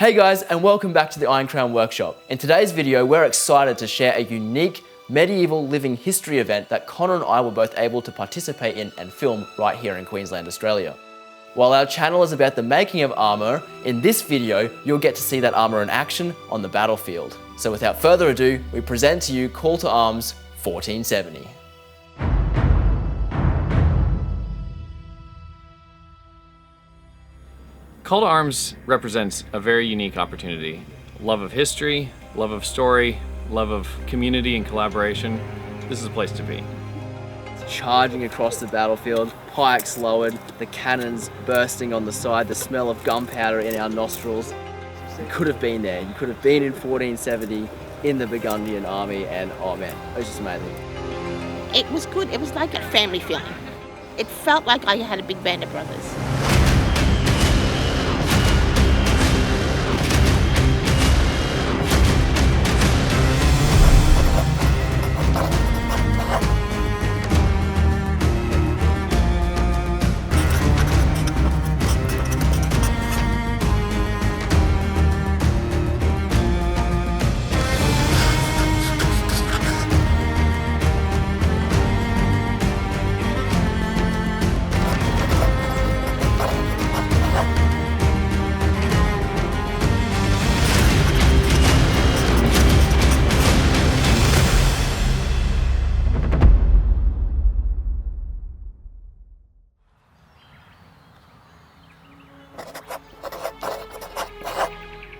Hey guys, and welcome back to the IronCrown workshop. In today's video, we're excited to share a unique medieval living history event that Connor and I were both able to participate in and film right here in Queensland, Australia. While our channel is about the making of armour, in this video, you'll get to see that armour in action on the battlefield. So without further ado, we present to you Call to Arms 1470. Call to Arms represents a very unique opportunity. Love of history, love of story, love of community and collaboration. This is a place to be. Charging across the battlefield, pikes lowered, the cannons bursting on the side, the smell of gunpowder in our nostrils. You could have been there. You could have been in 1470 in the Burgundian army, and oh man, it was just amazing. It was good. It was like a family feeling. It felt like I had a big band of brothers.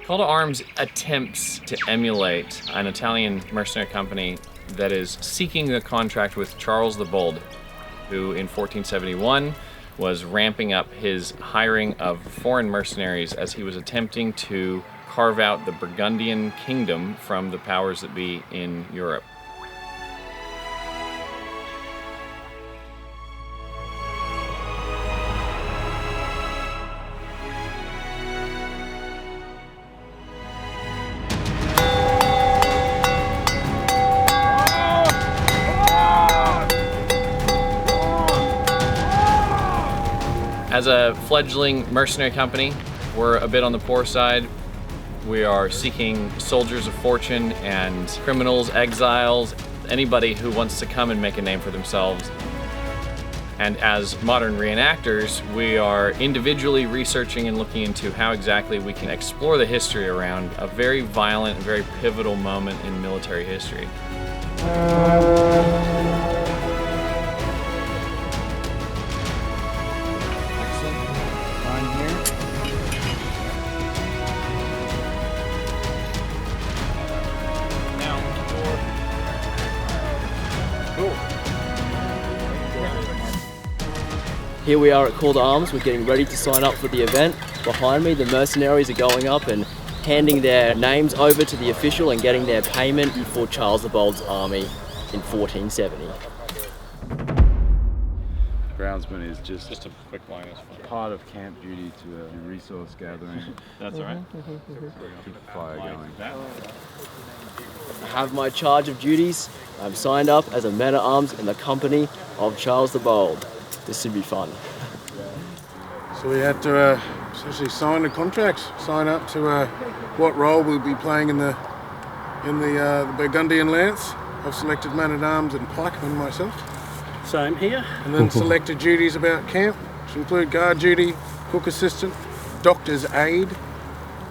Call to Arms attempts to emulate an Italian mercenary company that is seeking a contract with Charles the Bold, who in 1471 was ramping up his hiring of foreign mercenaries as he was attempting to carve out the Burgundian kingdom from the powers that be in Europe. As a fledgling mercenary company, we're a bit on the poor side. We are seeking soldiers of fortune and criminals, exiles, anybody who wants to come and make a name for themselves. And as modern reenactors, we are individually researching and looking into how exactly we can explore the history around a very violent and very pivotal moment in military history. Here we are at Call to Arms. We're getting ready to sign up for the event. Behind me, the mercenaries are going up and handing their names over to the official and getting their payment for Charles the Bold's army in 1470. Groundsman is just a quick line. part of camp duty to resource gathering. That's all right. Keep the fire going. I have my charge of duties. I'm signed up as a man-at-arms in the company of Charles the Bold. This should be fun. So we had to essentially sign the contract, sign up to what role we'll be playing in the Burgundian lance. I've selected man-at-arms and pikeman myself. Same here. And then selected duties about camp, which include guard duty, cook assistant, doctor's aide,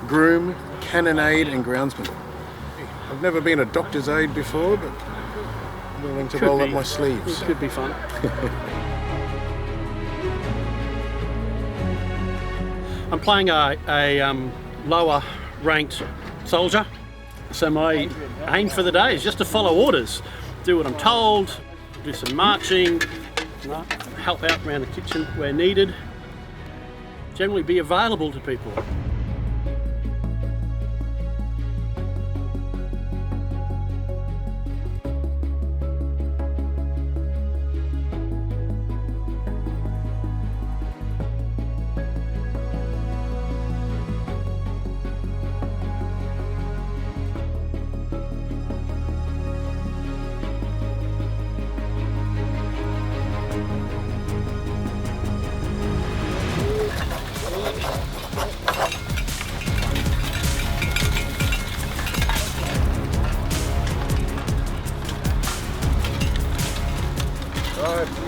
groom, cannon aide and groundsman. I've never been a doctor's aide before, but I'm willing to roll up my sleeves. Could be fun. I'm playing a lower ranked soldier, so my aim for the day is just to follow orders, do what I'm told, do some marching, help out around the kitchen where needed, generally be available to people.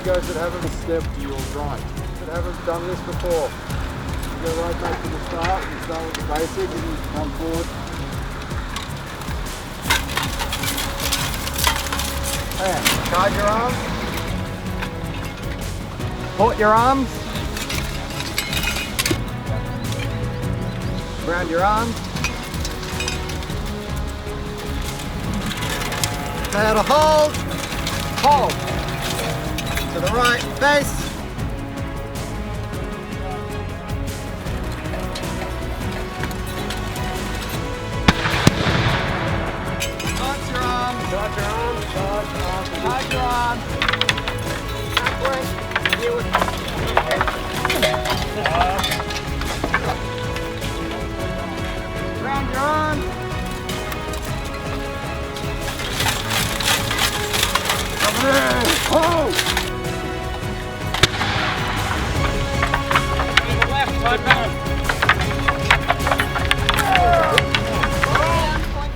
You guys that haven't stepped to your right, that haven't done this before, you go right back to the start. You start with the basic and you come forward. And charge your arms. Port your arms. Ground your arms. Now to hold. Hold. To the right, face. Charge your arms. Charge your arms. Charge your arms. Charge your arms. Halfway. Here with Round your arms. Over there. Hold. To the left, right back.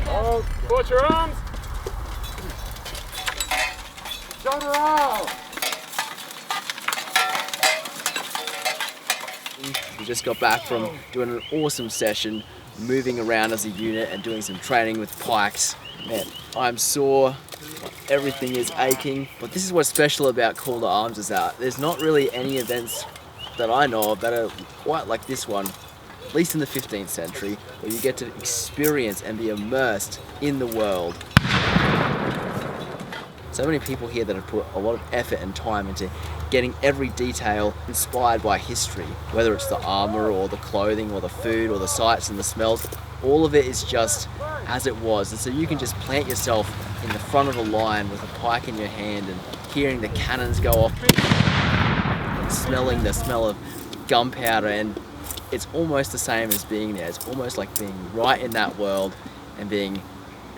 Hold. Put your arms. Shoulder out. We just got back from doing an awesome session, moving around as a unit and doing some training with pikes. Man, I'm sore, everything is aching, but this is what's special about Call to Arms is that there's not really any events that I know of that are quite like this one, at least in the 15th century, where you get to experience and be immersed in the world. So many people here that have put a lot of effort and time into getting every detail inspired by history, whether it's the armour or the clothing or the food or the sights and the smells, all of it is just as it was. And so you can just plant yourself in the front of a line with a pike in your hand and hearing the cannons go off, and smelling the smell of gunpowder, and it's almost the same as being there. It's almost like being right in that world and being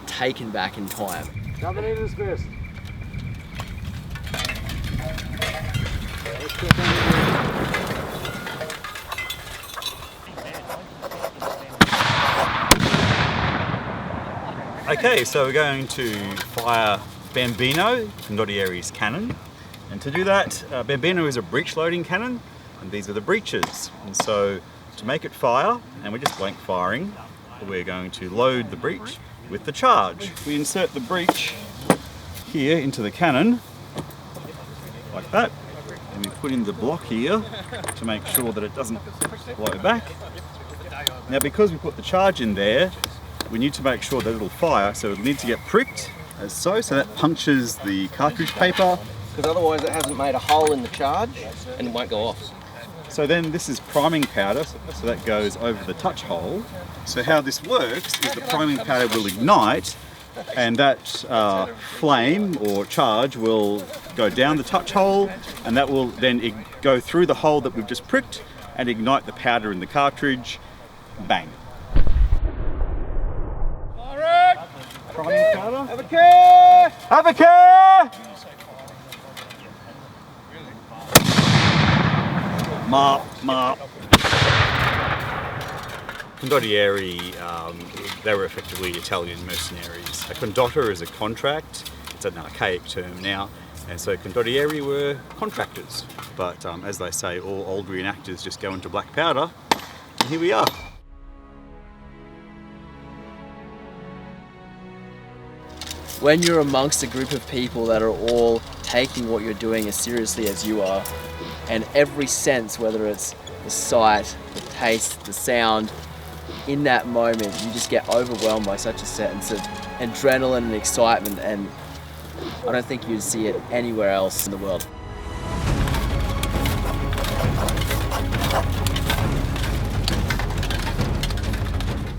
taken back in time. Coming into this fist. Okay, so we're going to fire Bambino, Condottieri's cannon. And to do that, Bambino is a breech loading cannon, and these are the breeches. And so to make it fire, and we're just blank firing, we're going to load the breech with the charge. We insert the breech here into the cannon, like that. And we put in the block here to make sure that it doesn't blow back. Now because we put the charge in there, we need to make sure that it'll fire, so it'll need to get pricked as so that punctures the cartridge paper. Because otherwise it hasn't made a hole in the charge and it won't go off. So then this is priming powder, so that goes over the touch hole. So how this works is the priming powder will ignite, and that flame or charge will go down the touch hole, and that will then go through the hole that we've just pricked and ignite the powder in the cartridge. Bang. Priming powder. Have a care! Have a care! Marp, marp. Condottieri, they were effectively Italian mercenaries. A condotter is a contract. It's an archaic term now. And so Condottieri were contractors. But as they say, all old reenactors just go into black powder. And here we are. When you're amongst a group of people that are all taking what you're doing as seriously as you are, and every sense, whether it's the sight, the taste, the sound, in that moment you just get overwhelmed by such a sense of adrenaline and excitement, and I don't think you'd see it anywhere else in the world.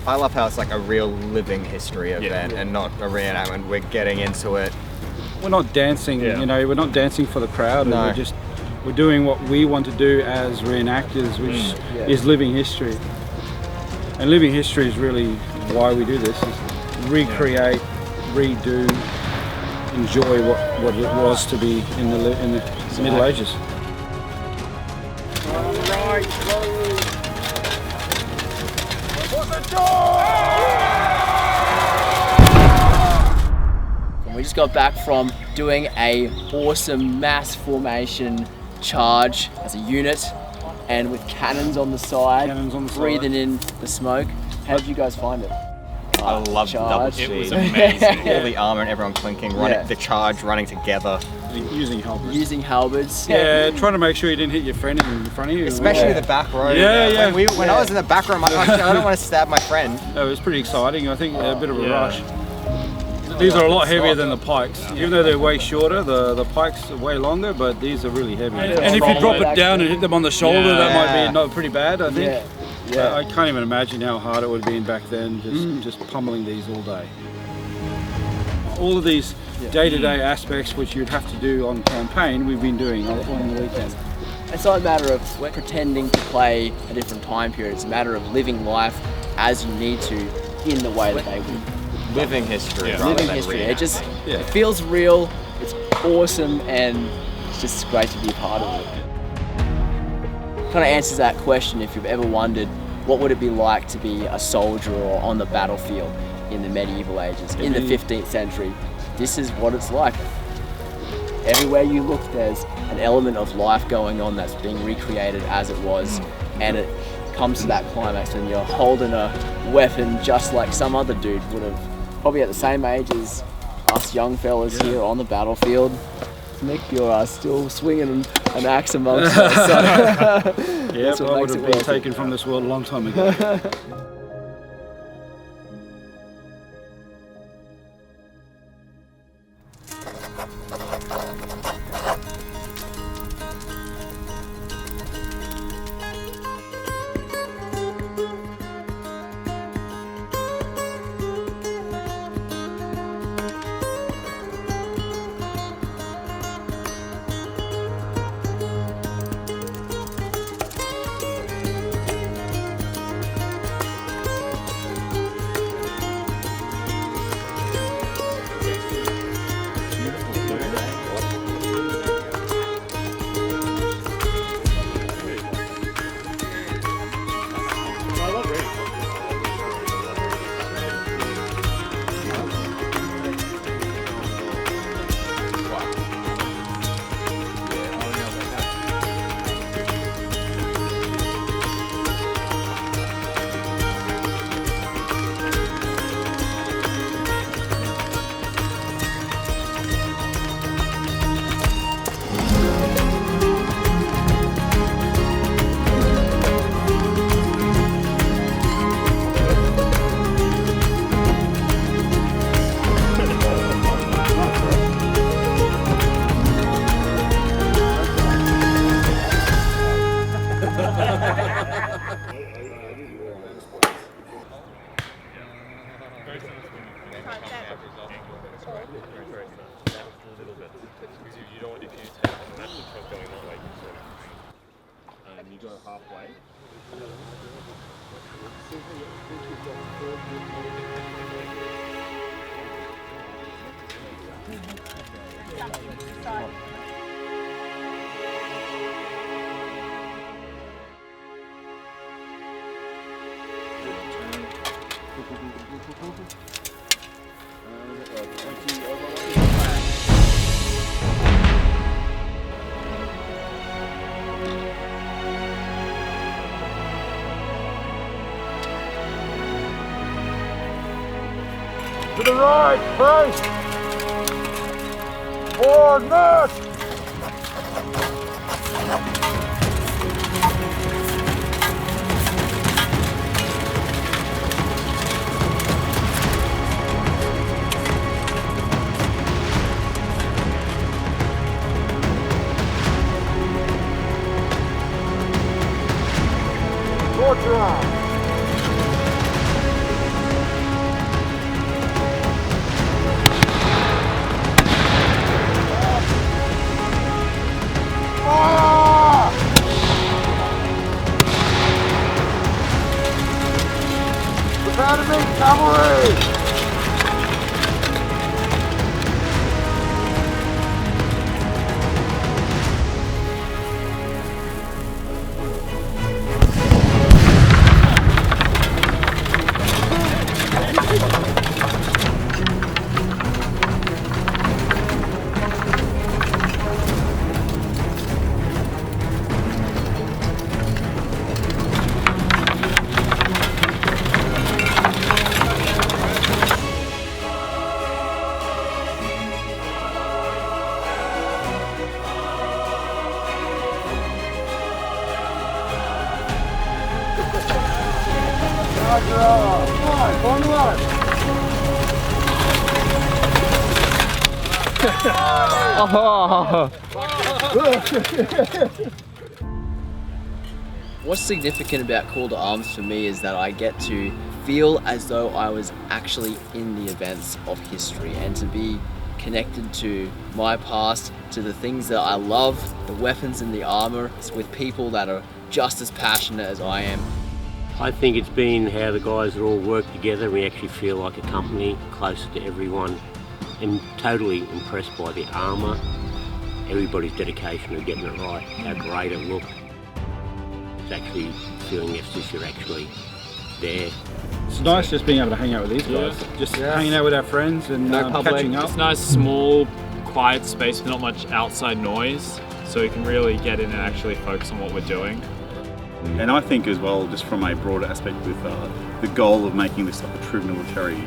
I love how it's like a real living history event and not a reenactment. We're getting into it. We're not dancing, you know, we're not dancing for the crowd. No. We're doing what we want to do as reenactors, which is living history. And living history is really why we do this, is recreate, redo, enjoy what it was to be in the Middle Ages. Right, slowly. just got back from doing a awesome mass formation charge as a unit, and with cannons on the side, breathing in the smoke. How did you guys find it? I love the double It was sheet. amazing. All the armour and everyone clinking, the charge running together. Using halberds. Using halberds. Yeah, trying to make sure you didn't hit your friend in front of you. Especially the back row. Yeah. When I was in the back row, I don't want to stab my friend. It was pretty exciting. I think a bit of a rush. These are a lot heavier than the pikes. Even though they're way shorter, the pikes are way longer, but these are really heavy. And if you drop it down and hit them on the shoulder, that might be not pretty bad, I think. Yeah. I can't even imagine how hard it would have been back then, just pummeling these all day. All of these day-to-day aspects which you'd have to do on campaign, we've been doing on the weekend. It's not a matter of pretending to play a different time period. It's a matter of living life as you need to in the way that they would. Living history. Living history. It feels real. It's awesome, and it's just great to be a part of it. Kind of answers that question if you've ever wondered what would it be like to be a soldier or on the battlefield in the medieval ages, in the 15th century. This is what it's like. Everywhere you look, there's an element of life going on that's being recreated as it was, and it comes to that climax when you're holding a weapon just like some other dude would have, probably at the same age as us young fellas here on the battlefield. Nick, you're still swinging an axe amongst us. So yeah, I would have been taken from this world a long time ago. To the right, face! Forward, march! Torch around! Enemy cavalry! What's significant about Call to Arms for me is that I get to feel as though I was actually in the events of history and to be connected to my past, to the things that I love, the weapons and the armour, with people that are just as passionate as I am. I think it's been how the guys all work together. We actually feel like a company, closer to everyone, and totally impressed by the armour, everybody's dedication to getting it right, how great it looked. It's actually feeling as if you're actually there. It's nice just being able to hang out with these guys, just hanging out with our friends and catching up. It's nice, small, quiet space with not much outside noise, so we can really get in and actually focus on what we're doing. And I think as well, just from a broader aspect with the goal of making this like a true military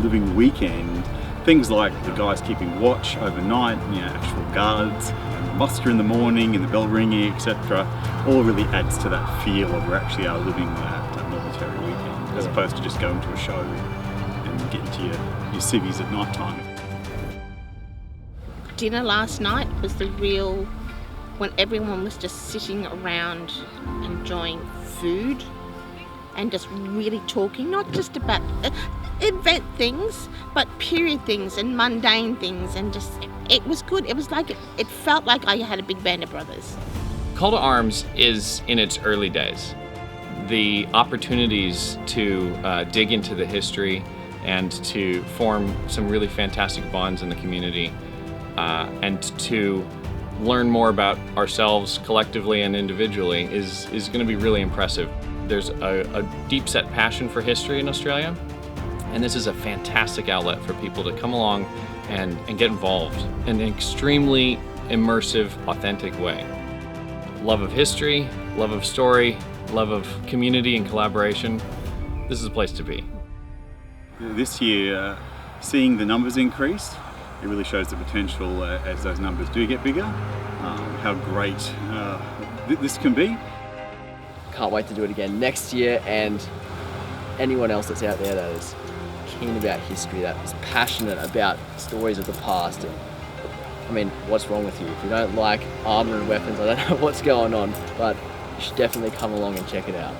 living weekend, things like the guys keeping watch overnight, actual guards, muster in the morning and the bell ringing, etc., all really adds to that feel of we actually are living that military weekend, as opposed to just going to a show and getting to your civvies at night time. Dinner last night was the real, when everyone was just sitting around enjoying food and just really talking, not just about event things, but period things and mundane things, and just, it was good. It was like, it felt like I had a big band of brothers. Call to Arms is in its early days. The opportunities to dig into the history and to form some really fantastic bonds in the community and to learn more about ourselves collectively and individually is going to be really impressive. There's a deep set passion for history in Australia, and this is a fantastic outlet for people to come along and get involved in an extremely immersive, authentic way. Love of history, love of story, love of community and collaboration. This is a place to be. This year, seeing the numbers increase, it really shows the potential as those numbers do get bigger, how great this can be. Can't wait to do it again next year, and anyone else that's out there that is keen about history, that is passionate about stories of the past. I mean, what's wrong with you? If you don't like armour and weapons, I don't know what's going on, but you should definitely come along and check it out.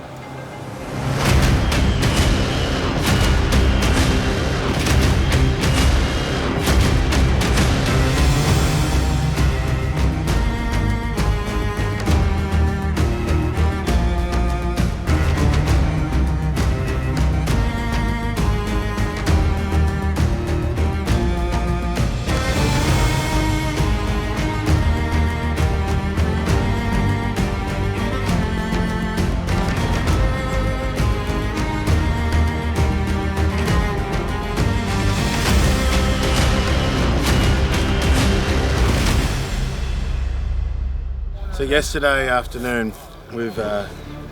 So yesterday afternoon, we've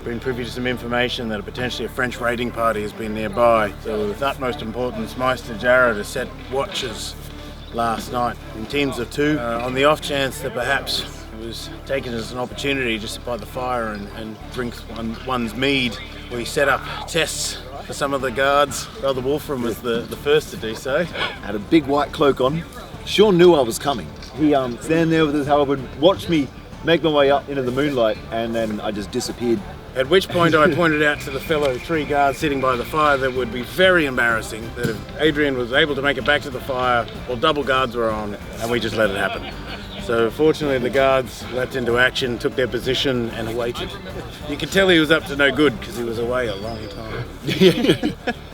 been privy to some information that potentially a French raiding party has been nearby. So with utmost importance, Meister Jared has set watches last night in teams of 2 on the off chance that perhaps it was taken as an opportunity just to by the fire and drink one's mead. We set up tests for some of the guards. Brother Wolfram was the first to do so. Had a big white cloak on. Sean knew I was coming. He stand there with his halberd, watched me make my way up into the moonlight, and then I just disappeared. At which point I pointed out to the fellow 3 guards sitting by the fire that it would be very embarrassing that if Adrian was able to make it back to the fire while double guards were on, and we just let it happen. So fortunately the guards leapt into action, took their position and waited. You could tell he was up to no good because he was away a long time.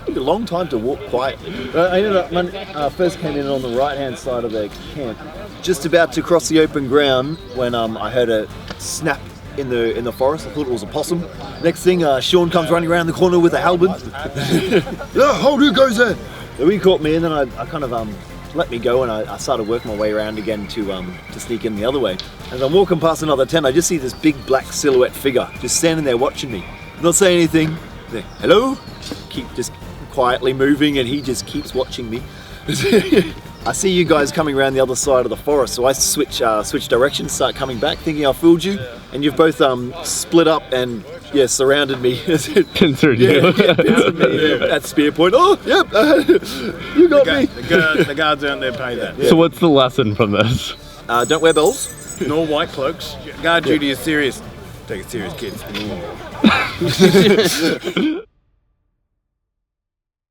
Took a long time to walk quietly. I ended up, when I first came in on the right hand side of the camp, just about to cross the open ground when I heard a snap in the forest. I thought it was a possum. Next thing, Sean comes running around the corner with a halberd. Yeah, hold, who goes there? So he caught me, and then I kind of let me go, and I started working my way around again to sneak in the other way. As I'm walking past another tent, I just see this big black silhouette figure just standing there watching me. Not saying anything. Hello? Keep just quietly moving, and he just keeps watching me. I see you guys coming around the other side of the forest, so I switch directions, start coming back, thinking I fooled you, and you've both split up and surrounded me. Pincered you. Pincered me at spear point. Oh, yep, you got me. The guards aren't there to pay that. So what's the lesson from this? Don't wear bells. Nor white cloaks. Guard duty is serious. Take it serious, kids.